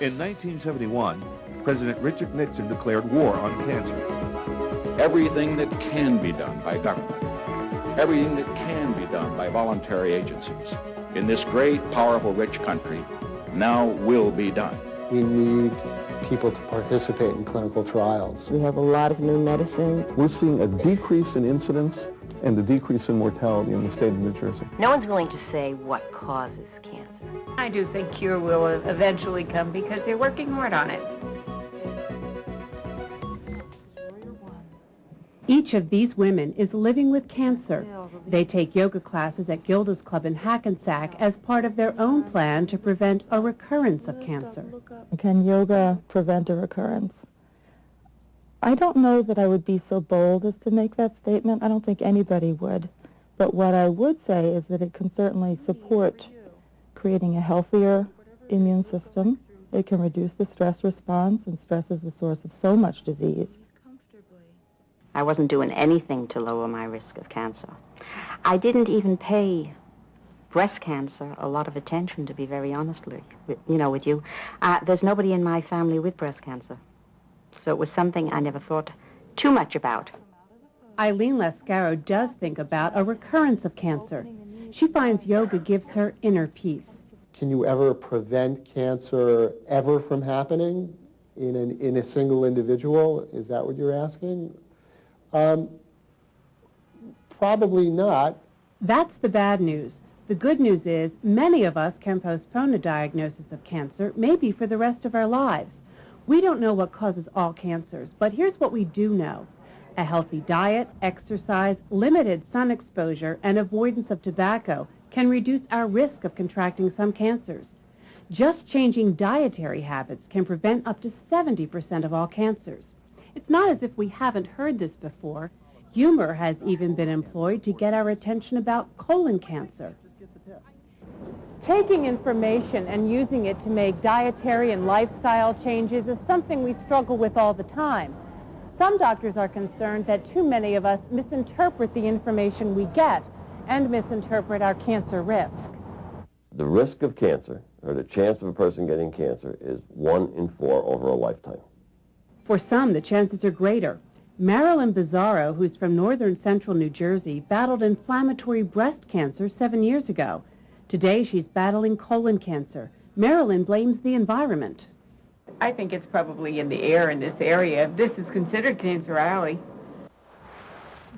In 1971, President Richard Nixon declared war on cancer. Everything that can be done by government, everything that can be done by voluntary agencies in this great, powerful, rich country now will be done. We need people to participate in clinical trials. We have a lot of new medicines. We're seeing a decrease in incidence and a decrease in mortality in the state of New Jersey. No one's willing to say what causes cancer. I do think cure will eventually come because they're working hard on it. Each of these women is living with cancer. They take yoga classes at Gilda's Club in Hackensack as part of their own plan to prevent a recurrence of cancer. Can yoga prevent a recurrence? I don't know that I would be so bold as to make that statement. I don't think anybody would. But what I would say is that it can certainly support creating a healthier immune system. It can reduce the stress response, and stress is the source of so much disease. I wasn't doing anything to lower my risk of cancer. I didn't even pay breast cancer a lot of attention, to be very honest with you. There's nobody in my family with breast cancer. So it was something I never thought too much about. Eileen Lascaro does think about a recurrence of cancer. She finds yoga gives her inner peace. Can you ever prevent cancer ever from happening in a single individual? Is that what you're asking? Probably not. That's the bad news. The good news is many of us can postpone a diagnosis of cancer, maybe for the rest of our lives. We don't know what causes all cancers, but here's what we do know. A healthy diet, exercise, limited sun exposure, and avoidance of tobacco can reduce our risk of contracting some cancers. Just changing dietary habits can prevent up to 70% of all cancers. It's not as if we haven't heard this before. Humor has even been employed to get our attention about colon cancer. Taking information and using it to make dietary and lifestyle changes is something we struggle with all the time. Some doctors are concerned that too many of us misinterpret the information we get and misinterpret our cancer risk. The risk of cancer, or the chance of a person getting cancer, is 1 in 4 over a lifetime. For some, the chances are greater. Marilyn Bizzaro, who's from northern central New Jersey, battled inflammatory breast cancer 7 years ago. Today, she's battling colon cancer. Marilyn blames the environment. I think it's probably in the air in this area. This is considered Cancer Alley.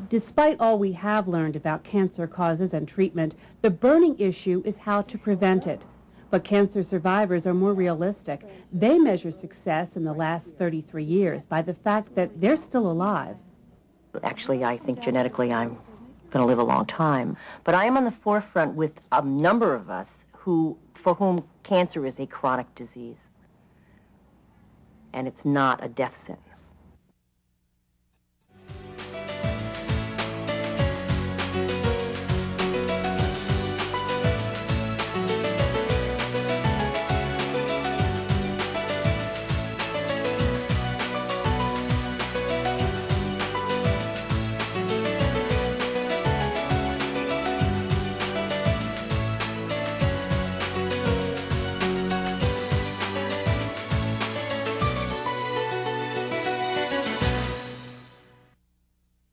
Despite all we have learned about cancer causes and treatment, the burning issue is how to prevent it. But cancer survivors are more realistic. They measure success in the last 33 years by the fact that they're still alive. Actually, I think genetically I'm going to live a long time. But I am on the forefront with a number of us for whom cancer is a chronic disease. And it's not a death sentence.